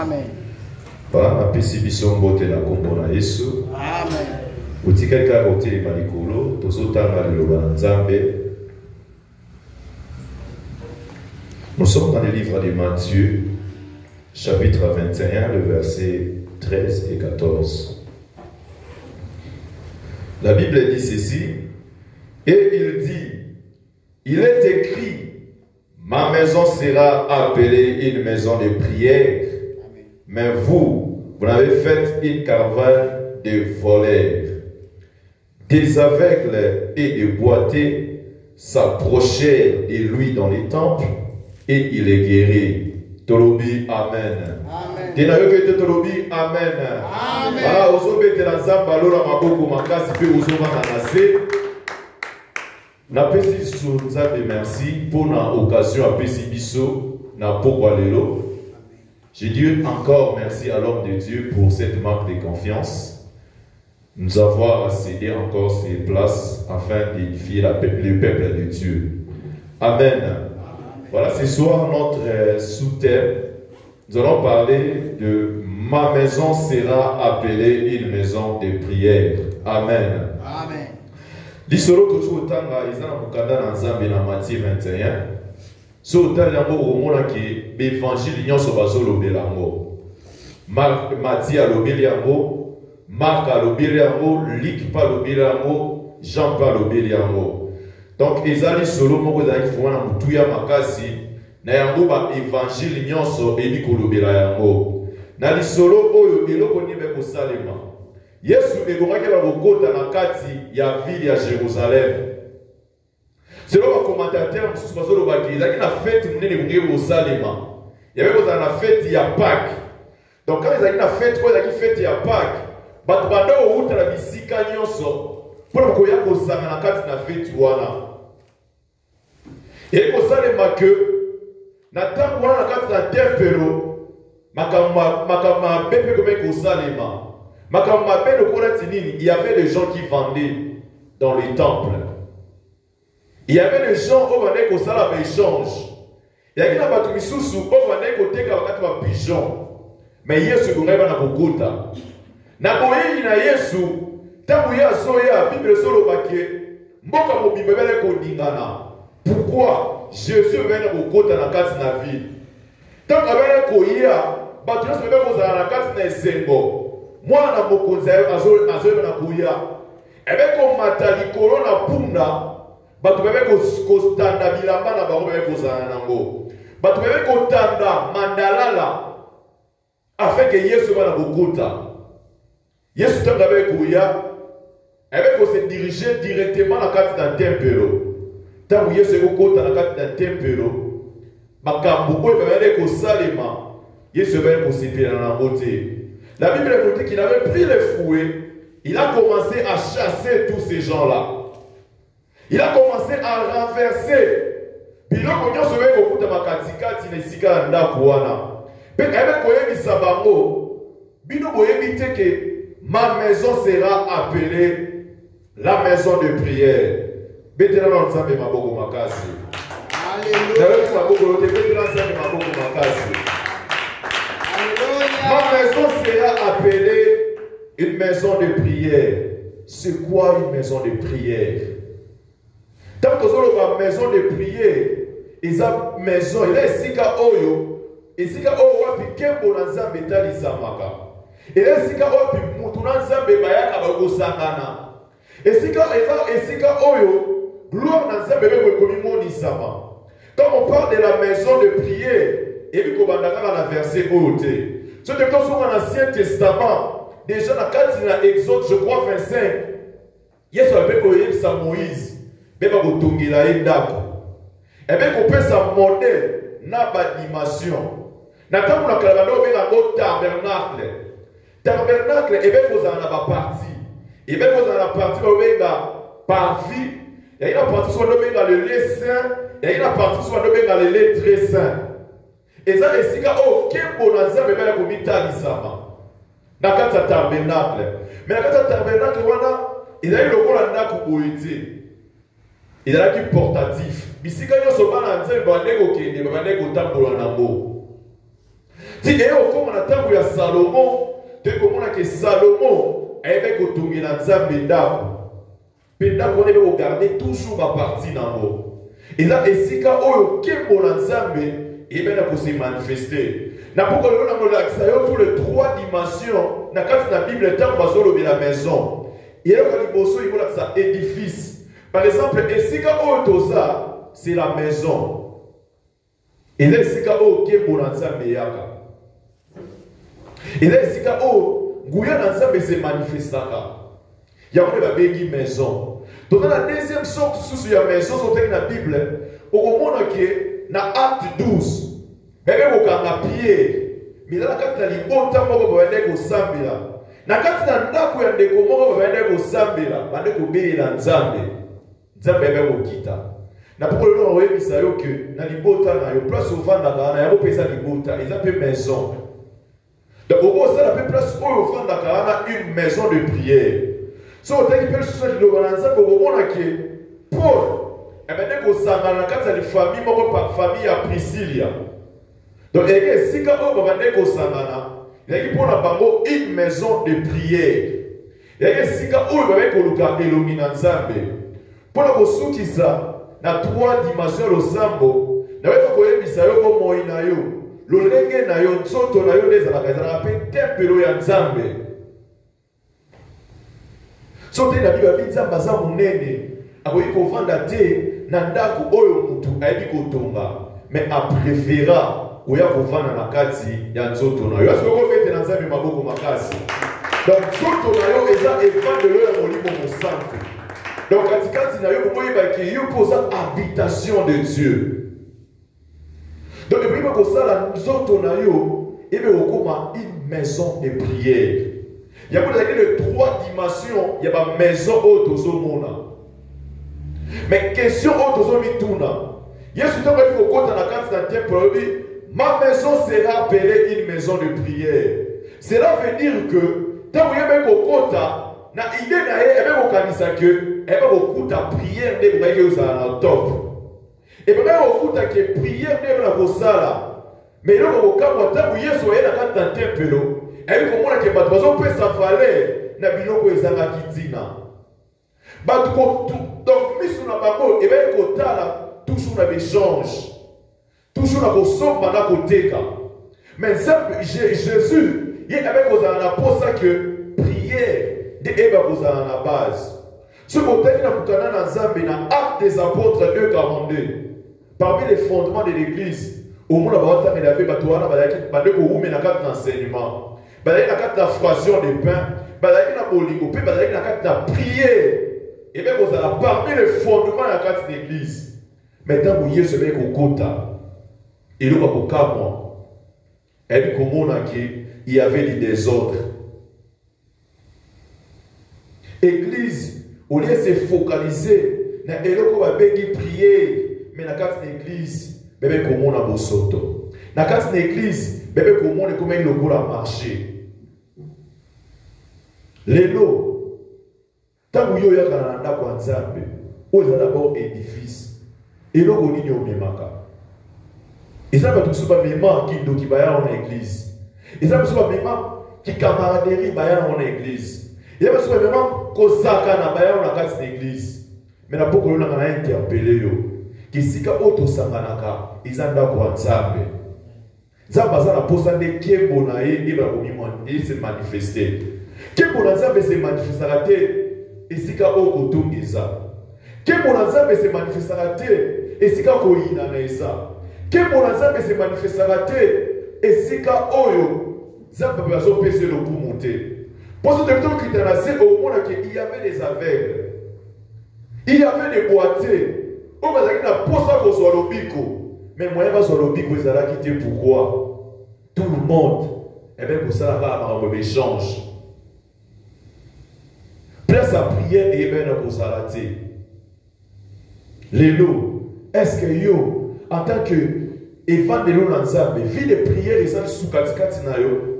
Amen. Voilà, ma pécibition bote la kombona Yesu. Amen. Utikaka kote malikolo, tozotanga liloba nzambe. Nous sommes dans le livre de Matthieu, chapitre 21, le verset 13 et 14. La Bible dit ceci, et il dit, il est écrit, ma maison sera appelée une maison de prière, mais vous avez fait une caravane de voleurs. Des aveugles et des boiteux s'approchèrent de lui dans les temples, et il est guéri. Tolobi, Amen. Amen. Tolobi, Amen. Amen. Voilà, ozobe te la zamba lola maboko makasi pe ozoba na nase. Na pesi so nzambe merci pour na occasion a pesi biso na pokwa lelo. Je dis encore merci à l'homme de Dieu pour cette marque de confiance. Nous avoir cédé encore ces places afin d'édifier le peuple de Dieu. Amen. Voilà, ce soir, notre sous-thème, nous allons parler de ma maison sera appelée une maison de prière. Amen. Amen. L'histoire que je tanga, ils ont mukanda na Nzambe na Matthieu 21. So tango omona ki l'évangile nyonso bazolobela ngo. Matthieu alobeli yango, Marc alobeli yango, Luc alobeli yango, Jean alobeli yango. Donc, ezali solo moko ezali fona mutuya makasi na yango ba évangile nyonso eli kolobela yango. Na lisolo oyo eloko nibe kosalema. Yesu ebongaki ba kokota na kati ya ville ya Jérusalem. Selon ba commentateur mususu bazoloba ki ezali na fête munene bonge kosalema. Il y avait kozala na fête ya Pâques. Donc quand ezali na fête oyo ezali fête ya Pâques, bato banda outa na bisika nyonso pour koya kozanga na kati na fête wana. Et pour ça, na tango wana na kati na tempelo makama bepe comme kosalema makama belo kona tinini, il y avait des gens qui vendaient dans les temples. Il y avait des gens qui venaient kosala ba échange. Il y avait na batu misusu qui venaient koteka wakati ba pigeon. Mais Yesu ngoreba na kokota. Na boyi na Yesu tango ya soya Bible solo baké mboka mobimbe bele koningana. Pourquoi Jésus vient au côté de la carte de la ville? Tant qu'il y a un koya, il y a un carte de Zengo. Moi, je suis un koya. Et bien, comme Matali Corona Punda, il y a un Kostanda Bilamba, il y a un Kostanda Mandalala, afin que Yesu soit au côté. Yesu est avec koya, et bien, il faut se diriger directement à la carte d'un tempelo. Tant que Yesu est au na tempelo, makambo oyo bamene kosalema, Yesu va posséder na beauté. La Bible nous dit qu'il avait pris les fouets, il a commencé à chasser tous ces gens-là. Il a commencé à renverser. Biloko nyonso be kokuta makatikati na esika ndako wana. Pe ebe koyebisa bango, bino boyebi te que ma maison sera appelée la maison de prière. Alléluia. Ma maison sera appelée une maison de prière. C'est quoi une maison de prière? Tant que vous avez une maison de prière, il y a une maison, il y a sika oyo, et sika oyo wapi kembo na nzambe talisamaka. Il y a sika oyo mutu na nzambe bayaka bakosangana. Et sika oyo gloire dans un bébé quand on parle de la maison de prière, et puis qu'on va dans la verset haute. Ce que dans l'Ancien Testament, déjà dans Exode, je crois 25, il y a ce qu'on appelle Moïse, mais pas pour tomber là et d'accord. Et bien qu'on peut sa modèle, n'a pas d'animation. N'attends pas que la on met un tabernacle. Tabernacle, et bien qu'on a la partie. Et bien qu'on a la partie, on met la partie. Il y a une partie sur le lait saint, il y a une partie sur le lait très saint. Et ça, c'est que aucun bonazan ne va commettre l'isama. Dans le tabernacle. Mais dans le tabernacle, il y a eu le rôle de poétique. Il y a eu portatif. Mais si quand on se bat dans le tabernacle, il y a eu un tambour. ti au na ntango ya Salomon te komona ke Salomon ayebe kotungela Nzambe ndako mpe ndako wana ebe kogarde toujours baparti nango eza esika oyo nkembo na Nzambe ebe na kose manifeste na poko lelo nango lakisa yo tous les trois dimensions na kati na Bible ntango bazolobela maison yeyoka liboso ikolakisa édifice par exemple esika oyo toza c'est la maison eza esika oyo nkembo na Nzambe eyaka eza esika oyo nguya na Nzambe se manifestaka yango nde babengi maison toza na deuxième sorte susu ya maison sotengi na Bible okomona ke na acte 12 bebe kokanga Pierre milala kati na libota moko babende kosambela na kati na ndako ya ndeko moko babende kosambela bande kobelela Nzambe Nzambe ebe kokita na poko lelo oyebisa yo ke na libota na yo place ovandaka na yango mpe eza libota eza mpe maison donc okosala mpe place oyo ovandaka wana une maison de prière so otangi mpe lisusu ya liloba na Nzambe okomona ke Paul ebende kosangana na kati ya lifamille moko pa famille ya Priscilla donc eke esika oyo babande kosangana ezalaki mpona bango une maison de prière ezalaki esika oyo babandi koluka elongi na Nzambe mpona kosukisa na trois dimensions losambo naweza koyebisa yo bomoi na yo lolenge na yo nzoto na yo nde ezalaka mpe tempelo ya Nzambe so te na Bible abi Nzambe aza monene akoki kovanda te na ndako oyo mutu ayebi kotonga mais apréféra koya kovanda na kati ya nzoto na yo asi okobete na Nzambe maboko makasi donc nzoto na yo eza evandelo ya molimo mosantu donc katikati na yo kokoyebaki yo mpo oza habitation de Dieu donc eboyeba kosala nzoto na yo ebe okoma une maison de prière yango ezalaki de trois dimensions ya bamaison oyo tozomona mais question oyo tozomituna Yesu ntango ayebi kokota na kati na temple alobi ma maison sera appelée une maison de prière cela veut dire que ntango yebe kokota na ide na ye ebe kokanisa ke ebe kokuta prière nde bokaki ozala na top ebe kokuta ke prière nde ebe na kosala mais eloko kokamwa ntango Yesu aye na kati na tempelo ebi komona ke bato bazopesa valeur na biloko ezangaki ntina bato donc miso na bango ebe kotala toujours na béchange toujours na kosomba na koteka mais Jésus ye ebe kozala na posa ke prière de eba kozala na base ce côté na kutana na Nzambe na Actes des Apôtres 2:42 parmi les fondements de l'église au monde ba il avait bato wana ba de ko wume na kati na enseignement ba na kati na fraction des pains ba na bolingo pe ba na kati na prière et bien kozala parmi les fondements de la kati de l'église maintenant vous Yesu be kokota eloko kokamwa et komona ki il y avait du désordre. Église, au lieu de se focaliser na eloko babengi prier, mais na kati l'église, bébé komona bosoto. Na kati l'église, bébé komona comment il lokola marché. Lelo, tangu yo ya kana na kwa Nzambe, o eza d'abord édifice. Eloko nini omemaka. Eza ba tusuba mema ki ndoki baya en église. Eza ba tusuba mema ki camaraderie baya en église. Il y a besoin vraiment kozaka na baya na kati d'église. Mais na poko na kana interpeller yo. Kisika auto sanganaka izanda kwa Nzambe. Nzambe azana posa de kembo na ye eba komimwa il se manifester. Kembo na Nzambe se manifestera te esika oko tungisa. Kembo na Nzambe se manifestera te esika ko yina na esa. Kembo na Nzambe se manifestera te esika oyo Nzambe bazo pese le kumonter. Pour ce temps qui était lancé au monde qu'il y avait des aveugles, il y avait des boiteux. On va dire que pour ça qu'on soit l'obico, mais moi je vais sur l'obico ils allaient quitter pourquoi tout le monde et bien pour ça va avoir un échange. Place à prière et bien pour ça la té. Lélo, est-ce que yo en tant que évangélo Nzambe vie de prière et ça sous katikati na yo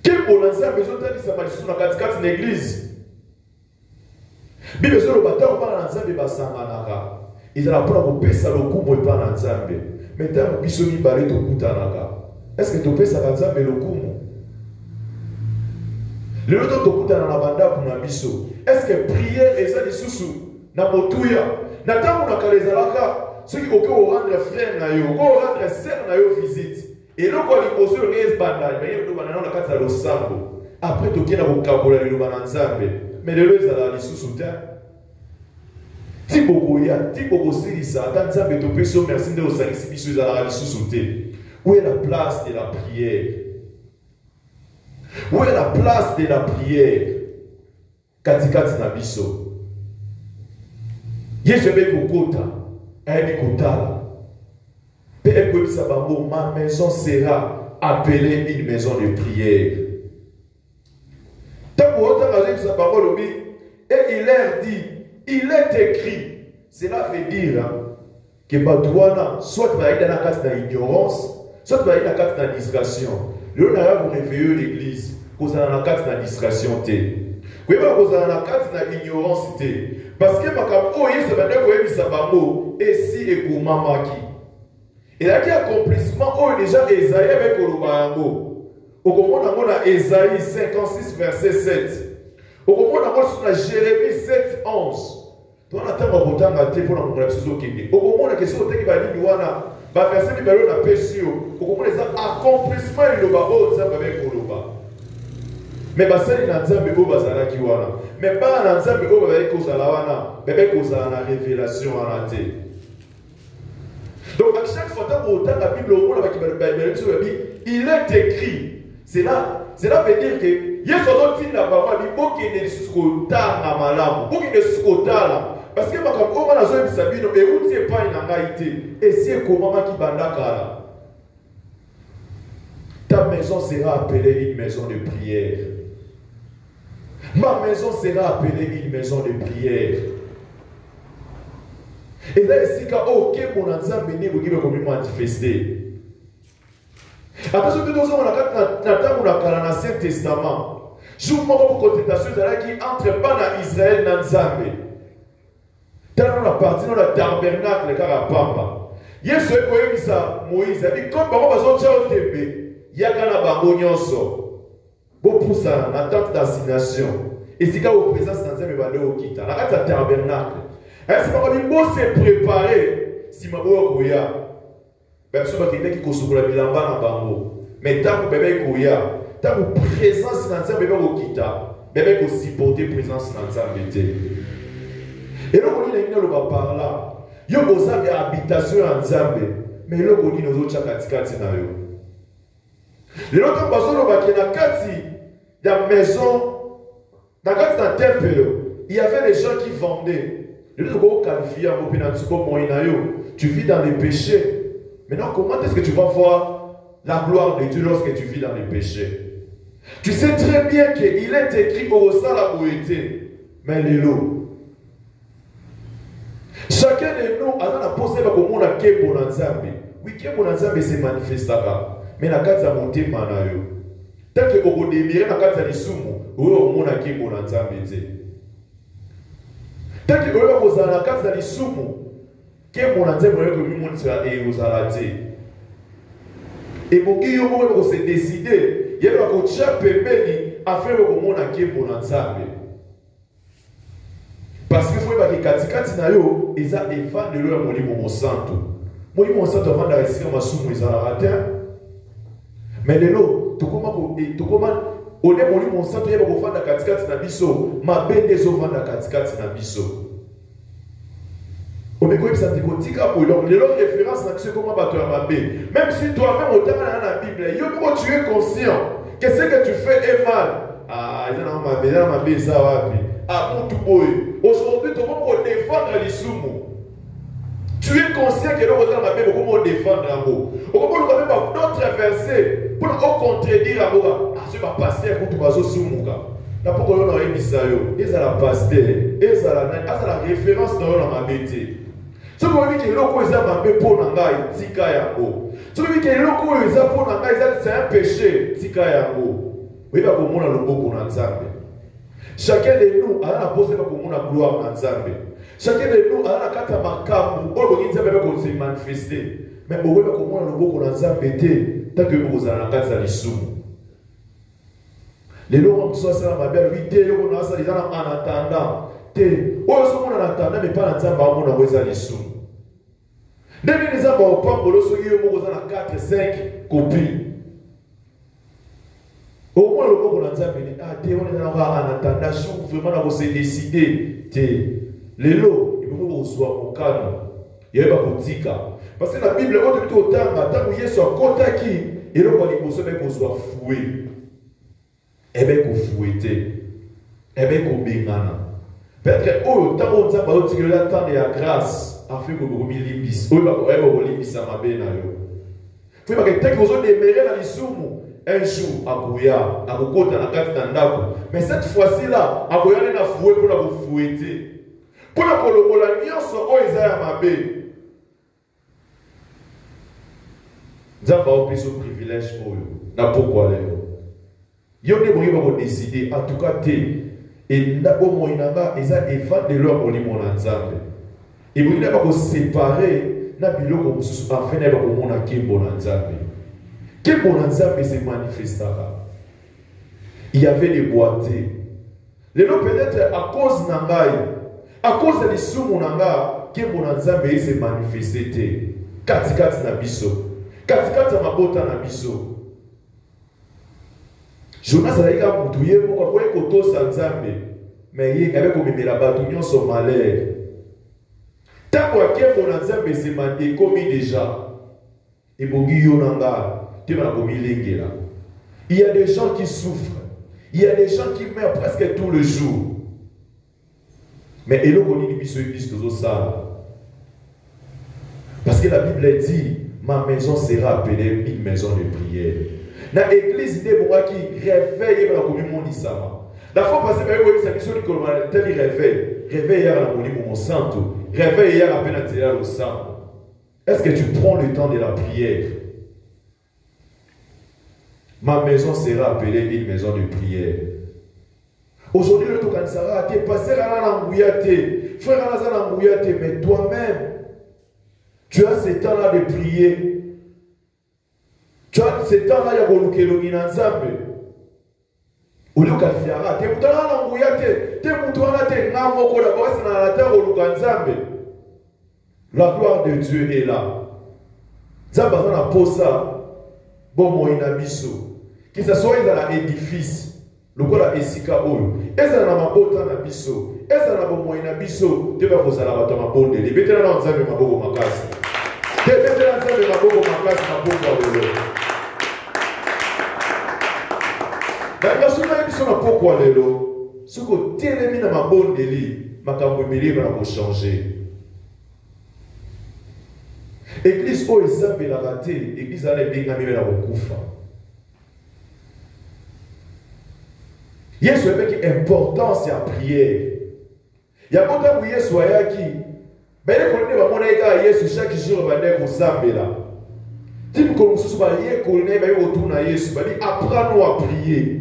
quel bon Nzambe besoin ça na katikati na église Bible sur le bataille par Nzambe basanganaka ils allaient pour kopesa lokumo pa na Nzambe mais tant biso mi bari to kutanaka Est-ce que tu peux s'avancer le kumu? Le temps de na banda kuna biso. Est-ce que prière et ça lisusu na motuya na tangu na kalezalaka ceux qui au rendre frère na yo, au rendre sœur na yo visite. Et là quoi les poser les banda, mais yo bana na kata lo sambo. Après to kena ko kabola le bana nzambe. Mais le za la lisusu ta. Tiboko silisa ta nzambe to peso merci de osalisi biso za la lisusu te. Où est la place de la prière? Où est la place de la prière? Katikati na biso. Yesu be kokota, ayebi kotala. Pe ekwebisa bango, ma maison sera appelée une maison de prière. Tant pour autant ayebisa bango lobi, et il leur dit, il est écrit. Cela veut dire que Badouana, soit tu vas dans la case d'ignorance, soit tu vas dans la case de discrétion. Le n'a pas réveillé l'église, cause dans la case de discrétion. Vous voyez, cause dans la case d'ignorance. Parce que ma capo, il se battait pour émissaire bango, et si et comment maki. Et là, qui accomplissement, oh, déjà, Esaïe avec Olubayango. Au moment où on a Esaïe 56, verset 7. Au moment où on a Jérémie 7, 11. On attend un bouton à thé pour la mondialisation Kenya. Au moment où la question est qu'il va va verser les ballons à Pessio. Au moment où les accomplissements il le babo ça va avec Oluba. Mais basali na nzambe bo bazala ki wana. Mais pas na nzambe bo ba ko zala wana, bébé ko zala na révélation en té. Donc à chaque fois que autant la Bible au monde il est écrit. Cela veut dire que Yesu doit la parole bi boki ne sukota na malamu. Boki ne sukota là. Parce que ma comme on a besoin de sabino et où c'est pas une angaïté et c'est comment qui bandaka. Ta maison sera appelée une maison de prière. Ma maison sera appelée une maison de prière. Et là, ici, quand ok, mon ensemble béni, vous pouvez manifester. Après, ce que nous avons dans l'Ancien Testament, je vous montre une consultation qui entre pas dans Israël et dans Zambé. Dans la partie dans le tabernacle, le Karapamba. Yesu est ça, Moïse a dit, comme par exemple, il y a un bango nyonso. Bon pour ça, en attente d'assignation. Et si quand au présence dans un bande au kita, la carte tabernacle. Est-ce que vous pouvez se préparer si ma boue koya? Même si vous avez qui construit la bilamba na bango. Mais tant que bébé koya, tant que présence dans un bébé au kita, bébé ko supporter présence dans un bébé. Et là on dit le va par là. Yo oza habitation en Zambé, mais là on dit nous autres katikati na yo. Les autres personnes qui dans la maison, dans le temple, il y avait des gens qui vendaient. Tu vis dans les péchés. Maintenant, comment est-ce que tu vas voir la gloire de Dieu lorsque tu vis dans les péchés? Tu sais très bien qu'il est écrit au la beauté, mais les lots. Chacun de nous a posé comme on a Kebo Nanzambe. Oui, Kebo Nanzambe se manifestera. Mais la carte a monté manayo. Tant que vous démirez la carte à l'isumu, vous avez mon acquis pour l'ensemble. Tant que vous avez la carte à l'isumu, que mon ensemble est comme mon sera et vous allez. Et pour qui vous se décider, il y a un chap pembeni à faire mon acquis pour l'ensemble. Parce qu'il faut que katikati na yo, ils ont évadé de leur molimo santo. Molimo santo avant de réussir ma soumu, ils ont raté. Mais les lots, tout comment on est moli mon sang, tu es au fond de la katikati na biso, ma bête des au fond de la katikati na biso. On me connaît ça tika pour donc les autres références na comment battre ma bête. Même si toi-même au temps dans la Bible, tu es conscient que ce que tu fais est mal. Ah, il y a ma bête ça va puis. Ah mon tout boy. Aujourd'hui, tu vas défendre les soumous. Tu es conscient que l'on va faire comment défendre l'amour. On va faire d'autres versets pour contredire l'amour. Ah, je vais passer à tout bazo sous mon gars. Là pourquoi on a mis ça yo? Ils ont la pasteur, ils ont la référence dans la bête. Ce qu'on dit que l'on ils ont ma bête pour n'anga tika yango. Ce qu'on dit que l'on ils ont pour n'anga c'est un péché tika yango. Oui bah comment on a le beau qu'on a ensemble. Chacun de nous a la pose comme on a gloire ensemble. Chacun de nous a la carte makamu, on nzambe va se manifester. Mais au lieu de comment le beau qu'on a nzambe te, tant que vous avez la carte à l'issue. Les lois qui sont ça ma belle vite, on a ça les gens en attendant. Te, oh ce qu'on en attendant mais pas nzambe à mon envoyer l'issue. Dès les nzambe au pan bolo so yé mo na 4 5 copies. Au moins le beau qu'on a nzambe ni ah te on est en attendant, si vraiment na vous se décider te les lois il faut que soit au calme. Il y a pas politika. Parce que la Bible on dit autant tant que Yesu a kotaki et le ko ni boso be ko soit foué. Et bien qu'on fouettait, et bien qu'on bengana. Peut-être que oh, tant qu'on a pas dit que là tant de la grâce, afin que vous milimbis, oui bah vous limbis à ma bena yo. Faut pas que tant que vous avez déméré dans l'isumu, un jour à Kouya, à Kokota na kati tandako. Mais cette fois-ci là, à Kouya na fouet pour la vous fouetter. Pour la kolokola nyonso o ezaya mabe. Nzamba o piso privilège oyo. Na pourquoi leo? Yo ne boye ba décider en tout cas te et ndako moinanga eza event de leur molimo na nzambe. Et boye ba ko séparer na biloko mususu afin na ba ko mona kimbo na nzambe. Kimbo na nzambe se manifestera. Il y avait des boîtiers. Les gens peut-être à cause nangai, à cause de l'isumu nanga, kimbo na nzambe se manifester. Katikati na biso. Katikati na mabota na biso. Jonas a dit que vous avez beaucoup de koto sanzambe, mais il y avait comme la batunion son malheur. Tant que mon nzambe se mande commis déjà, et bogi yonanga, tu vas commis l'engela. Il y a des gens qui souffrent, il y a des gens qui meurent presque tout le jour. Mais il y a des gens qui sont parce que la Bible dit, ma maison sera appelée une maison de prière. Dans l'église, il y a des gens qui réveillent dans la communion d'Isama. La fois passée, il y a des gens qui réveillent. Réveille hier à la communion santo. Réveille hier à peine à au sang. Est-ce que tu prends le temps de la prière? Ma maison sera appelée une maison de prière. Aujourd'hui, le temps sera été passé à l'angouyate. Frère, à l'angouyate, mais toi-même, tu as ce temps-là de prier. Tu as ce temps-là, il y a beaucoup de nzambe. Au lieu de faire, tu es tout à l'angouyate, tu es tout à l'angouyate, la gloire de Dieu est là. Nzambe a posa, bon moïna biso. Que ce soit dans l'édifice, le quoi esika oyo. Eza na mabota na biso, eza na bon moïna biso, tu vas poser la bato mabonde. Les bétana na nzambe maboko makasi. Tu bétana nzambe maboko makasi maboko lelo. La souma biso na pourquoi lelo. Ce que telemi na mabonde li, makambo ebele ba ko changer. Église oyo ezambe la raté, église ala benga mebe na kokufa. Yesu avec importance ya prière. Ya kota ku Yesu ayaki. Bele konne ba mona eka Yesu chaque jour ba ndeko sambela. Tim ko mususu ba ye konne ba yo tuna Yesu ba di apprends-nous à prier.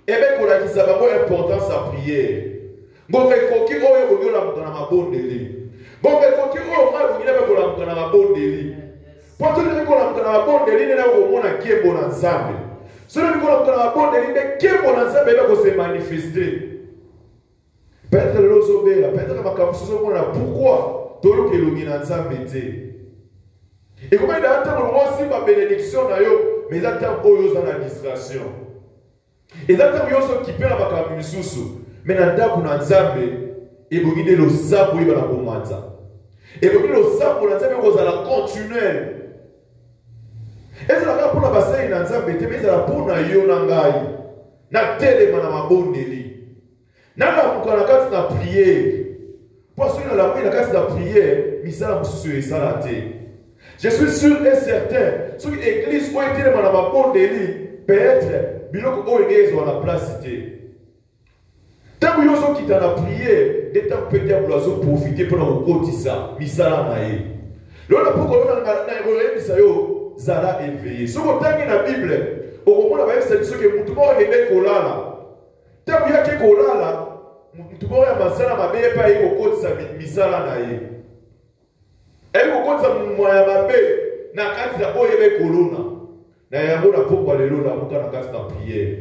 Ebe ko la ki saba ko importance à prière. Ngombe koki oyo ko yola mutana mabondeli. Ngombe koki oyo ma ngine ba ko la mutana mabondeli. Poto ni ko la mutana mabondeli ne na ko mona kiembo na nzambe. Cela veut dire que la bonne élite qui est bon ensemble va se manifester. Peut-être le lozobé là, peut-être que ma capuchon on a pourquoi tout le que l'omina ensemble était. Et comment il a atteint aussi ma bénédiction na yo, mais attend oyo dans la distraction. Et attend yo so qui perd la capuchon, mais na ndako na ensemble et bogide lo sapo iba na komanza. Et bogide lo sapo na ensemble ko za la continuelle. Et la pour la bassin dans Nzambe te mais la pour na yo na ngai na telema na mabondeli na la ko na kati na prière parce que la prière na kati na prière misala mususu esala te. Je suis sûr et certain sur l'église où était na mabondeli peut-être biloko o ezo na place te tant yo so kita na prière de temps peut-être pour profiter pour na kokotisa misala na ye lolo pour ko na ko yo Zala éveillé. Si vous avez la Bible, au moment où vous avez dit que vous avez kolala. Tant que vous avez kolala, vous avez masala mabe pa yo ko sa misala na ye. Et vous kokotsa moya mabe na kati na oyebe kolona na yango na pokwa lelo na muka na kati na prière.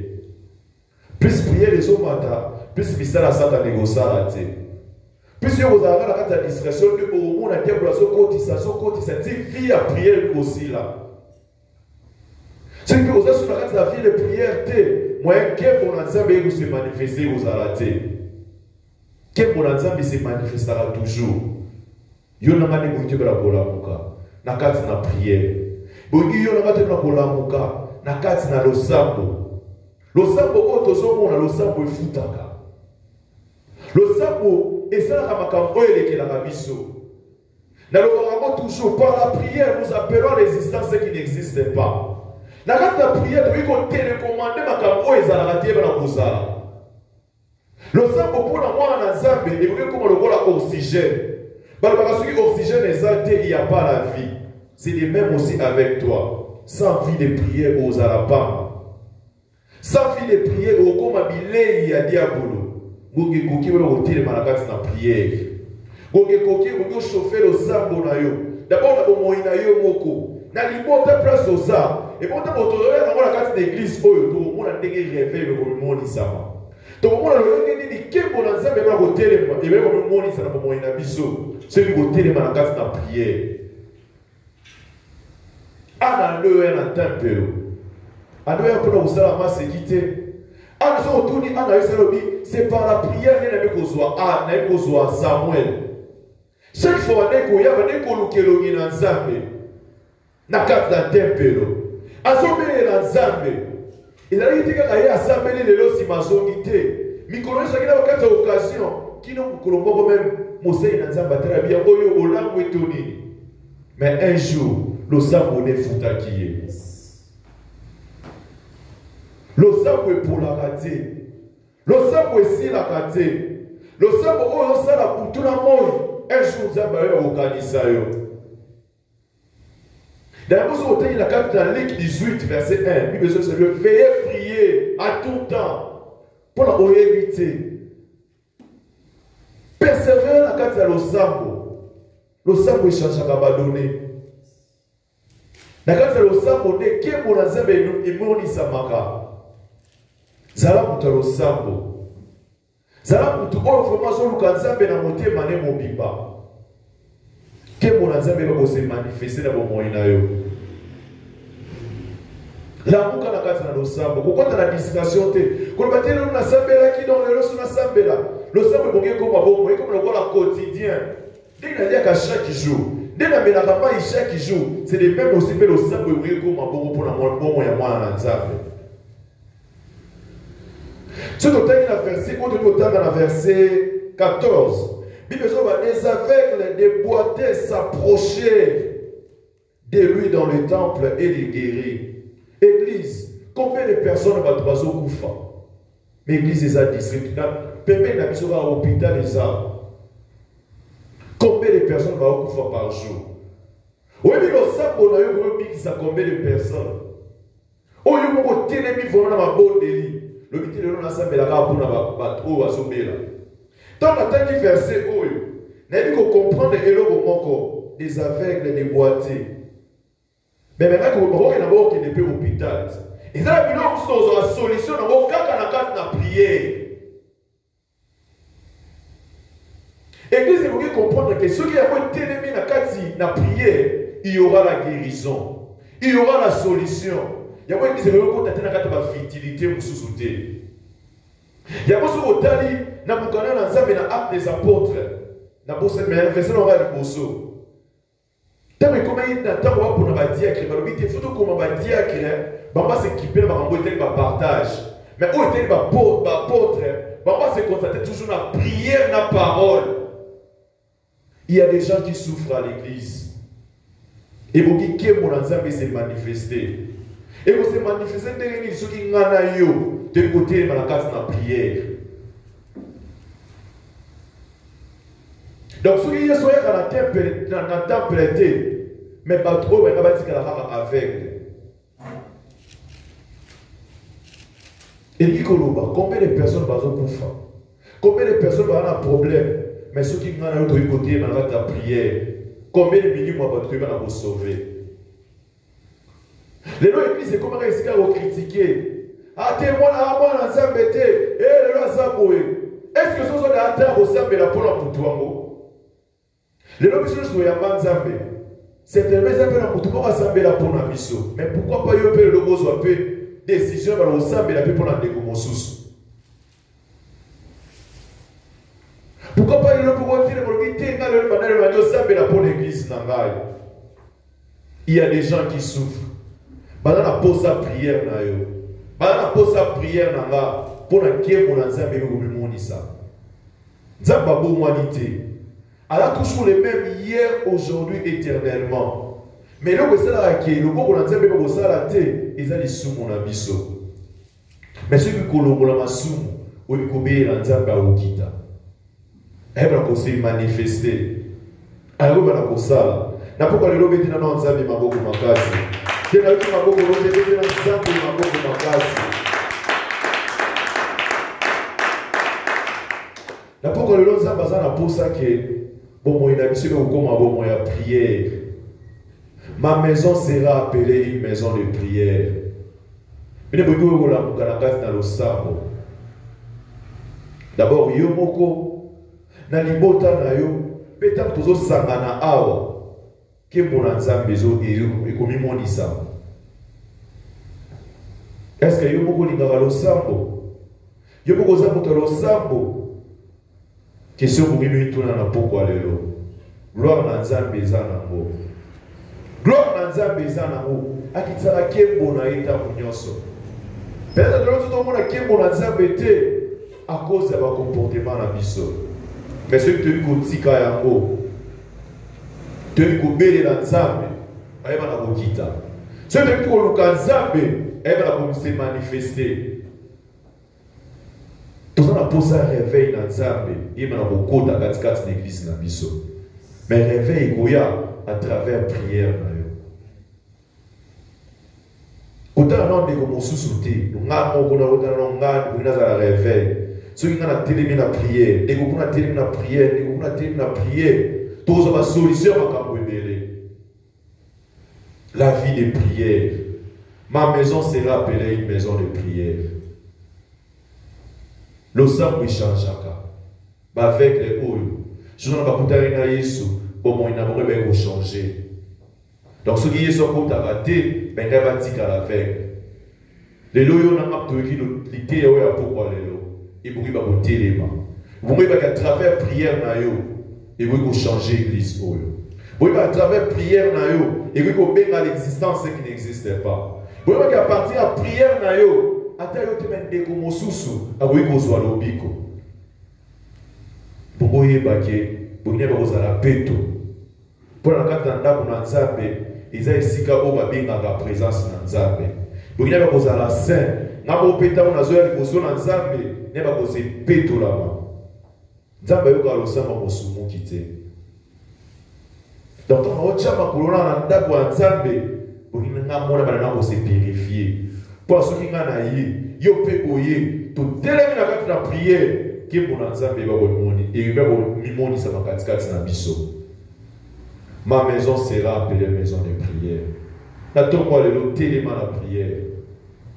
Plus prière les omata, plus misala sata negosala te. Plus yo kozala na kati ya discrétion de au na diable sokotisa ti vie à prière aussi là. C'est que vous êtes sur la carte de la vie de prière te moyen que mon ensemble se manifester aux alatés. Que mon ensemble se manifestera toujours. Yo na ngane mo tebela kola muka na kati na prière. Bongi yo na tebela kola muka na kati na losambo. Losambo otozo na losambo efutaka. Losambo esala makambo elekelaka biso. Na lokambo toujours par la prière nous appelons l'existence qui n'existe pas. Na kati na prière tu iko télécommander makambo ezala te bana kozala. Losambo pona mwana na Nzambe eboke comme lokola oxygène. Balobaka soki oxygène ezate il y a pas la vie. C'est le même aussi avec toi. Sans vie de prière ozala pas. Sans vie de prière okoma bilei ya diabolo. Ngoki koki wala kotelema na kati na prière. Ngoki koki ngoki chauffer losambo na yo. D'abord na bomoi na yo moko. Na libota place oza. Et pour tant autorisé dans la carte d'église, tout le monde a dégué réveil le monde isama. Tout le monde a dit que pour l'ensemble de la côté et même le monde isama pour moi inabiso. Celui côté de la carte de prière. Ana le un tempelo. Ana le pour nous ça ma sécurité. Ana so tourni ana yoselobi c'est par la prière que n'avait kozwa a n'avait kozwa Samuel. Chaque fois qu'on y a ko lukelo ngina nzambe. Na carte de tempelo. Azobele na Nzambe. Ezali tika kaya asambeli lelo simazongi te. Mikolo eso kina wakati ya occasion kino mukolo moko même Mosei na Nzambe atera bien oyo olango etonini. Mais un jour losambo ne futaki ye. Losambo epolaka te. Losambo esilaka te. Losambo oyo sala kutuna moi. Un jour Nzambe ayo okanisa yo. Dans la carte dans Luc 18, verset 1, il besoin de veiller prier à tout temps pour la éviter. Persévérer la carte dans l'Osambo. L'Osambo échange à abandonner. La carte dans l'Osambo, dès que mon ensemble est moni samaka. Zala muta l'Osambo. Zala mutu oh vraiment sur le kanzambe na moté mané mon biba. Que mon ensemble va se manifester dans mon moyen yo. La muka na kati na losambo. Pourquoi tu as la discussion te? Quand tu as na sambela qui dans le losu na sambela. Losambo bonge comme bon, comme le quotidien. Dès qu'il y a chaque jour. Dès la melakama chaque jour, c'est le même aussi que losambo bonge comme bon pour la bon ya mwana na nzambe. Ce total dans verset, on doit dans la verset 14. Les aveugles déboîtés s'approchaient de lui dans le temple et les guérir. Église, combien de personnes vont koufa? Mais l'église est à district. Pépé n'a pas à l'hôpital les arbres. Combien de personnes vont koufa par jour? Oui, mais le sabre, on a eu combien de personnes? Oh, il y a un télémi volant dans ma bonne délit. Le biti de l'on a samé la pour na bateau à Zobela. Dans la tête du verset, n'a dit qu'on comprend les héros des aveugles, des boités. Mais maintenant, qu'on a d'abord qui n'est pas hôpital. Et ça, il y a une solution, on a prière. Église, il faut comprendre que ceux qui ont été télémis dans la prière, il y aura la guérison. Il y aura la solution. Il y a une église qui a la fertilité ou sous-souté. Il y a aussi au Tali, dans le canal acte des apôtres. Dans le canal, verset l'oral du Bosso. Tant que comment il n'a pas pour nous diacre, il faut que nous diacre, on va s'équiper, on va partage. Mais où est-il apôtre? On va se concentrer toujours dans la prière, dans la parole. Il y a des gens qui souffrent à l'église. Et vous qui mon ensemble s'est manifesté. Et vous se manifestez derrière ceux qui n'ont yo de côté de la case de la prière. Donc ceux qui sont dans la temple, mais pas trop, mais pas dire la aveugle. Et dit combien de personnes vont koufa? Combien de personnes vont avoir un problème? Mais ceux qui n'ont pas de côté dans la prière, Combien de millions de personnes vont sauver? Les gens église, c'est comment ils vont critiquer. Ah, t'es moi, on s'est embêté. Eh, les gens s'ont est-ce que ce sont des attentes au sein de la poule en Poutuango? Les gens qui sont en Banzambe, certainement, ils appellent en Poutuango, on s'embête la poule en Bisso. Mais pourquoi pas y le logo soit peu décision au sein de la poule en Dégomosus? Pourquoi pas le pouvoir dire pour l'église? Il y a des gens qui souffrent. Pendant la pause à prière, pendant la pause à prière, pour la guerre, on a zambé le monisa. Zamba humanité. Elle a toujours les mêmes hier, aujourd'hui, éternellement. Mais là, c'est là que le bon on a zambé pour ça la tête, ils ont des sous mon abisso. Mais ceux qui collaborent la sous, ou qui collaborent la zamba au kita. Elle va se manifester. Alors, elle va se faire. Na pourquoi le lobby n'a pas nzambe maboko makasi. C'est là que maboko lobby n'a nzambe maboko makasi. Na pourquoi le lobby n'a pas pour ça que bon moi il a mis comme bon moi la prière. Ma maison sera appelée une maison de prière. Mais ne pouvez pas la mukanakasi na losamo. D'abord yomoko na libota na yo peut-être tozo sangana awa ke mona nzambe zo ekomi monisa. Est-ce que yo moko lingaka losambo? Yo moko za moto losambo? Question pour lui tuna na poko lelo. Gloire na nzambe za nango. Gloire na nzambe za nango. Akitsala ke bona eta munyoso. Peut-être que tout le monde a ke bona nzambe te à cause de leur comportement na biso. Mais ceux qui te disent que tu as tu es dans Nzambe, ils vont te quitter. Ceux qui te disent que tu es Nzambe, ils vont se manifester. Tout ça, on a posé un réveil dans Nzambe, ils vont te quitter dans l'église. Mais réveil, il y a à travers la prière. Quand on a des gens sous-soutés, on a réveil. Ceux qui ont télé la prière, les gens qui ont télé la prière, les gens qui ont télé la prière, tous ont solution à la vie de prière. Ma maison sera appelée une maison de prière. Le sang qui change avec les hauts. Je ne vais pas vous dire bon, il n'a pas changer. Donc ceux qui sont contre à rater, ben ils vont dire à la veille. Les lois n'ont pas de l'idée à pourquoi les lois. Et vous voyez qu'à travers la prière, et vous changer l'église. Vous voyez qu'à travers la prière, et vous avez l'existence qui n'existait pas. Vous voyez qu'à partir de la prière, vous avez des commotions, vous voyez que vous avez l'obiko. Vous voyez que vous avez la paix. Pour la carte d'Anda, ils ont la présence de Nzambe. Vous avez la saint. Vous avez la Nzambe. Ne va pas se péter la main. Nzambe yoka losama mosumu kite. Donc on a chama kolona na ndako ya Nzambe, bokinga mona bana na se purifier. Pour ceux qui ngana yi, yo pe oye, to telemi na kati na prière, ke mona Nzambe ba bomoni, et ba mimoni sa makati na biso. Ma maison sera appelée maison de prière. Na toko le telema na prière.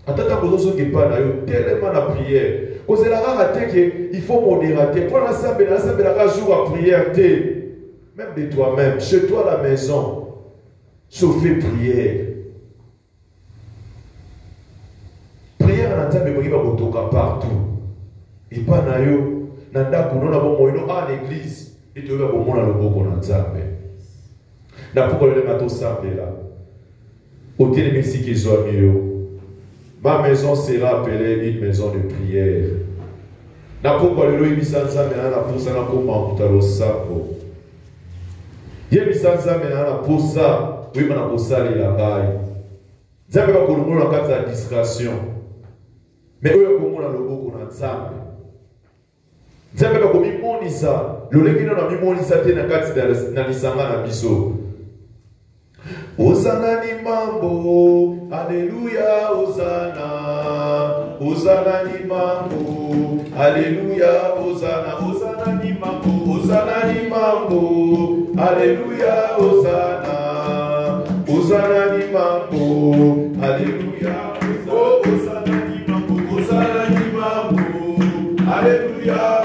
Atata bozo ke pa na yo telema na prière. Il faut modérater. Pour la salle jour à prière, même de toi-même, chez toi à la maison, chauffer prière. Prière en Nzambe qui va botoka partout. Et pas na yo, nanda kunona bon moino en église, et tu vas bon mona le boko na Nzambe. Na pourquoi le mato sambe là. Au télémési qui soit mieux. Ma maison sera appelée une maison de prière. Na pourquoi le loi bisanza mena na posa na koma mutalo sako. Ye bisanza mena na posa, oui na posa le langai. Nzambe ba kolongola na kati ya discrétion. Mais oyo komona loboko na Nzambe. Nzambe ba komimonisa, loleki na mimonisa te na kati na lisanga na biso. Hosanna ni mambo, Alléluia, Hosanna. Hosanna ni mambo, Alléluia, Hosanna. Hosanna ni mambo, Hosanna ni mambo, Alléluia, Hosanna, Hosanna ni mambo, Alléluia, oh Hosanna ni mambo, Hosanna ni mambo, Alléluia.